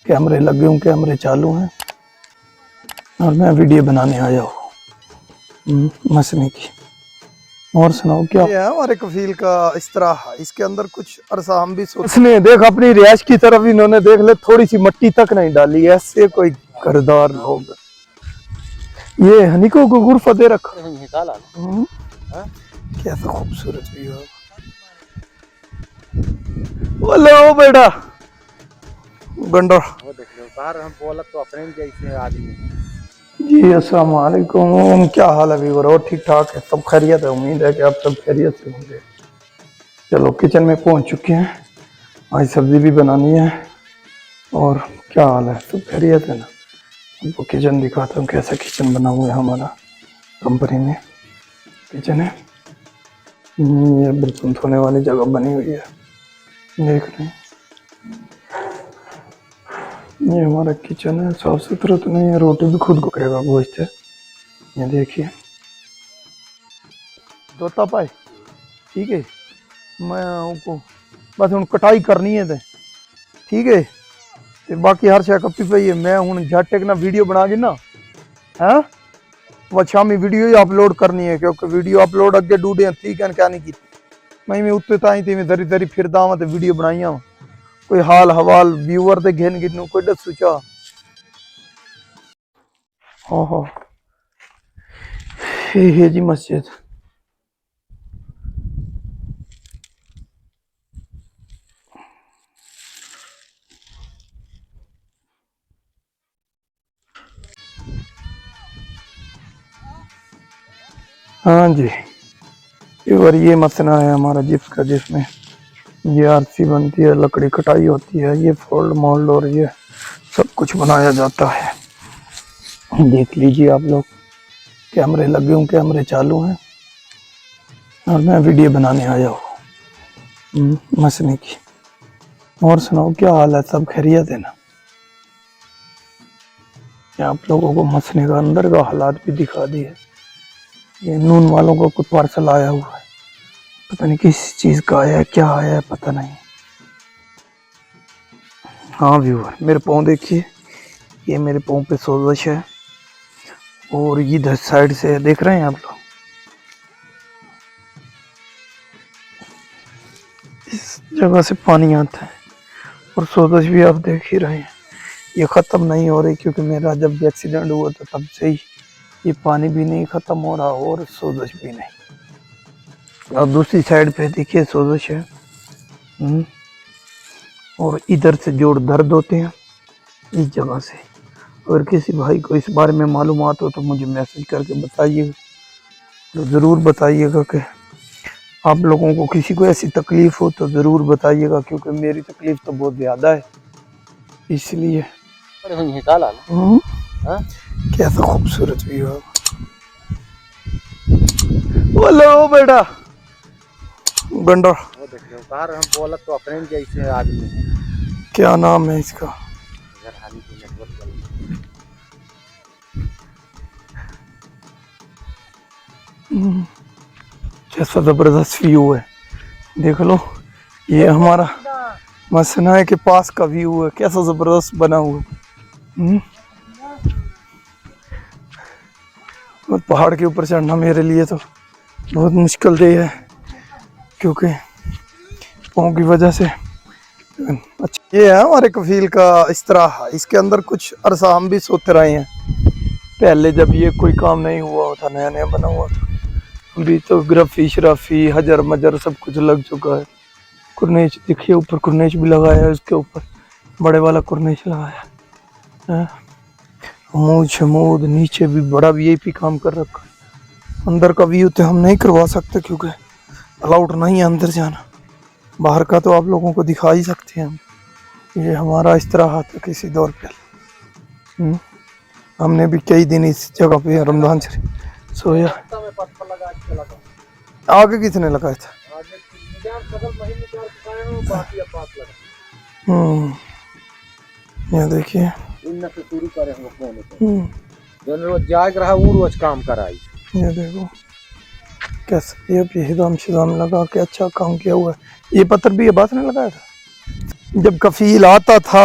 कैमरे लगे हूँ, कैमरे चालू हैं और मैं वीडियो बनाने आया हूँ मसने की। और सुनाओ क्या ये है हमारे कफील का इस्तराहा। इसके अंदर कुछ अरसा हम भी इसने देख अपनी रिहाइश की तरफ इन्होंने देख ले थोड़ी सी मट्टी तक नहीं डाली। ऐसे कोई घरदार लोग। ये हनीको को गुरफा दे रखा निकाला। कैसा खूबसूरत व्यू है। बोले ओ बेटा गंडा वो देख लो बाहर हम बोला तो अपने जैसे आदमी। जी अस्सलाम वालेकुम, क्या हाल है व्यूअर? और ठीक ठाक है, सब खैरियत है। उम्मीद है कि आप सब खैरियत से होंगे। चलो किचन में पहुंच चुके हैं, आज सब्जी भी बनानी है। और क्या हाल है, सब खैरियत है ना? आपको किचन दिखाता हूँ कैसा किचन बना हुआ है हमारा। कंपनी में किचन है, ये बर्तन धोने वाली जगह बनी हुई है, देख रहे हैं। ये हमारा किचन है, साफ सुथरा तो नहीं है। रोटी भी खुद को करेगा गोश्त है, ये देखिए। तोता पाए ठीक है, मैं उनको बस उन कटाई करनी है ते ठीक है, ते बाकी हर शय कपी पई है। मैं हूँ झट एक ना वीडियो बना के ना है वह शामी वीडियो ही अपलोड करनी है, क्योंकि वीडियो अपलोड अगे डूडे ठीक है क्या नहीं की मैं उत्ते ताई थी मैं दरी दरी फिरदा वा ते वीडियो बनाइया कोई हाल हवाल व्यूअर ते घेन गिनू कोई दसू चा। हाँ ये जी मस्जिद। हाँ जी, और ये मसना है हमारा जिप्स का, जिसमें ये आरसी बनती है, लकड़ी कटाई होती है, ये फोल्ड मोल्ड और ये सब कुछ बनाया जाता है। देख लीजिए आप लोग, कैमरे लगे हूँ, कैमरे चालू हैं और मैं वीडियो बनाने आया हूँ मसने की। और सुनाओ क्या हाल है, सब खैरियत है ना? आप लोगों को मसने का अंदर का हालात भी दिखा दिए। ये नून वालों को कुछ पार्सल आया हुआ है, पता नहीं किस चीज़ का आया है, क्या आया है पता नहीं। हाँ व्यूअर मेरे पाँव देखिए, ये मेरे पाँव पे सोजश है और इधर साइड से देख रहे हैं आप लोग, इस जगह से पानी आता है और सोजश भी आप देख ही रहे हैं। ये ख़त्म नहीं हो रही क्योंकि मेरा जब एक्सीडेंट हुआ था तब से ही ये पानी भी नहीं ख़त्म हो रहा और सोजश भी नहीं। और दूसरी साइड पे देखिए सोजश है और इधर से जोड़ दर्द होते हैं इस जगह से। अगर किसी भाई को इस बारे में मालूमात हो तो मुझे मैसेज करके बताइएगा, तो ज़रूर बताइएगा कि आप लोगों को किसी को ऐसी तकलीफ़ हो तो ज़रूर बताइएगा, क्योंकि मेरी तकलीफ़ तो बहुत ज़्यादा है इसलिए। कैसा खूबसूरत व्यू है। बोले ओ बेटा गंडा वो देख लो बाहर हम बोला तो अपने जैसे आदमी। क्या नाम है इसका? कैसा जबरदस्त व्यू है, देख लो। ये हमारा मसना के पास का व्यू है, कैसा जबरदस्त बना हुआ। और पहाड़ के ऊपर चढ़ना मेरे लिए तो बहुत मुश्किल दे है, क्योंकि पाँव की वजह से। अच्छा ये है हमारे कफील का इस्तराहा। इसके अंदर कुछ अरसा हम भी सोते रहे हैं पहले, जब ये कोई काम नहीं हुआ था, नया नया बना हुआ था। अभी तो ग्राफी शराफी हजर मजर सब कुछ लग चुका है। कुरनेच देखिए, ऊपर कुरनेच भी लगाया है, उसके ऊपर बड़े वाला कुरनेच लगाया है। अमूद शमूद नीचे भी बड़ा वीआईपी काम कर रखा है। अंदर का व्यू तो हम नहीं करवा सकते क्योंकि अलाउड नहीं है अंदर जाना। बाहर का तो आप लोगों को दिखा ही सकते हैं हम। ये हमारा इस्तराहा था किसी दौर पे। हमने भी कई दिन इस जगह पे रमजान शरीफ सोया। आगे किसने लगाया था? ये देखिए रोज काम कराई। ये देखो कैसे ये भी हिदाम शिदाम लगा के अच्छा काम किया हुआ है। ये पत्थर भी ये बात ने लगाया था जब कफील आता था,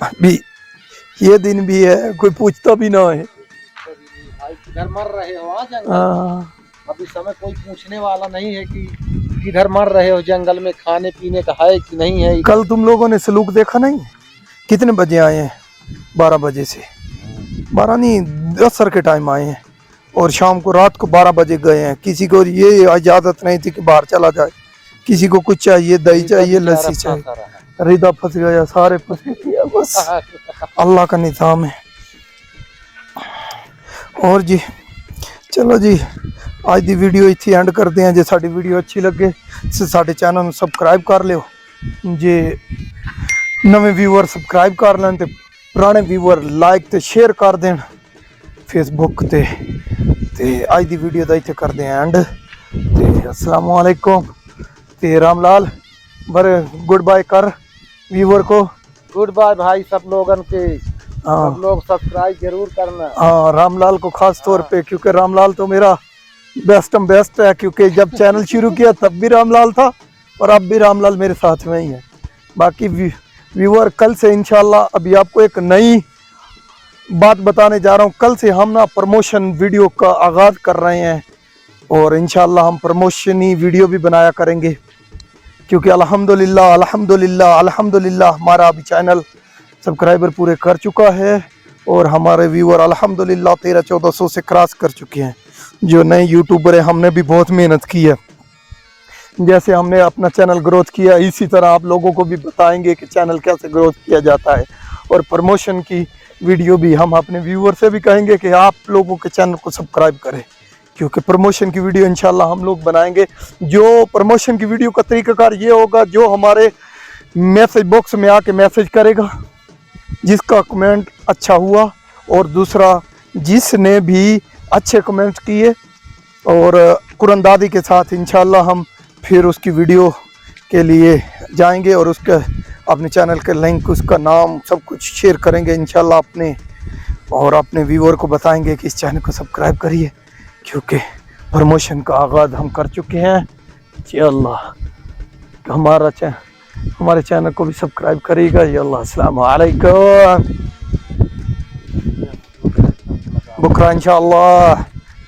अभी ये दिन भी है कोई पूछता भी ना है भाई किधर मर रहे हो आ जंगल हाँ, अभी समय कोई पूछने वाला नहीं है कि किधर मर रहे हो जंगल में खाने पीने का है कि नहीं है कल तुम लोगों ने सलूक देखा नहीं कितने बजे आए हैं 12 बजे से 12 नहीं 10 सर के टाइम आए हैं और शाम को रात को 12 बजे गए हैं किसी को ये इजाजत नहीं थी कि बाहर चला जाए किसी को कुछ चाहिए दही चाहिए लस्सी चाहिए रिदा फंस गया सारे फंस गया बस अल्लाह का निज़ाम है और जी चलो जी ਅੱਜ ਦੀ ਵੀਡੀਓ ਇੱਥੇ ਐਂਡ ਕਰਦੇ ਹਾਂ ਜੇ ਸਾਡੀ ਵੀਡੀਓ ਅੱਛੀ ਲੱਗੇ ਤੇ ਸਾਡੇ ਚੈਨਲ ਨੂੰ ਸਬਸਕ੍ਰਾਈਬ ਕਰ ਲਿਓ ਜੇ ਨਵੇਂ ਵੀਵਰ ਸਬਸਕ੍ਰਾਈਬ ਕਰ ਲੈਣ ਤੇ ਪੁਰਾਣੇ ਵੀਵਰ ਲਾਈਕ ਤੇ ਸ਼ੇਅਰ ਕਰ ਦੇਣ ਫੇਸਬੁੱਕ ਤੇ ਅੱਜ ਦੀ ਵੀਡੀਓ ਦਾ ਇੱਥੇ ਕਰਦੇ ਹਾਂ ਐਂਡ ਤੇ ਅਸਲਾਮੁ ਅਲੈਕੁਮ ਤੇ ਰਾਮਲਾਲ बर गुड बाय कर व्यूवर को गुड बाय भाई सब लोगन के सब लोग सब्सक्राइब जरूर करना हाँ रामलाल को खास तौर पे क्योंकि रामलाल तो मेरा बेस्ट है क्योंकि जब चैनल शुरू किया तब भी रामलाल था और अब भी रामलाल मेरे साथ में ही है बाकी व्यूवर कल से इंशाल्लाह अभी आपको एक नई बात बताने जा रहा हूँ कल से हम ना प्रमोशन वीडियो का आगाज़ कर रहे हैं और इंशाल्लाह हम प्रमोशन ही वीडियो भी बनाया करेंगे क्योंकि अल्हम्दुलिल्लाह अल्हम्दुलिल्लाह अल्हम्दुलिल्लाह हमारा अभी चैनल सब्सक्राइबर पूरे कर चुका है और हमारे व्यूअर अल्हम्दुलिल्लाह 1300-1400 से क्रॉस कर चुके हैं जो नए यूट्यूबर है हमने भी बहुत मेहनत की है जैसे हमने अपना चैनल ग्रोथ किया इसी तरह आप लोगों को भी बताएंगे कि चैनल कैसे ग्रोथ किया जाता है और प्रमोशन की वीडियो भी हम अपने व्यूअर से भी कहेंगे कि आप लोगों के चैनल को सब्सक्राइब करें क्योंकि प्रमोशन की वीडियो इंशाल्लाह हम लोग बनाएंगे जो प्रमोशन की वीडियो का तरीकाकार ये होगा जो हमारे मैसेज बॉक्स में आके मैसेज करेगा जिसका कमेंट अच्छा हुआ और दूसरा जिसने भी अच्छे कमेंट किए और कुरानदादी के साथ इंशाल्लाह हम फिर उसकी वीडियो के लिए जाएंगे और उसके अपने चैनल के लिंक उसका नाम सब कुछ शेयर करेंगे इंशाल्लाह अपने और अपने व्यूअर को बताएंगे कि इस चैनल को सब्सक्राइब करिए क्योंकि प्रमोशन का आगाज़ हम कर चुके हैं जी अल्लाह हमारे चैनल को भी सब्सक्राइब करिएगा जी अल्लाह अस्सलाम वालेकुम बुकरा इंशाल्लाह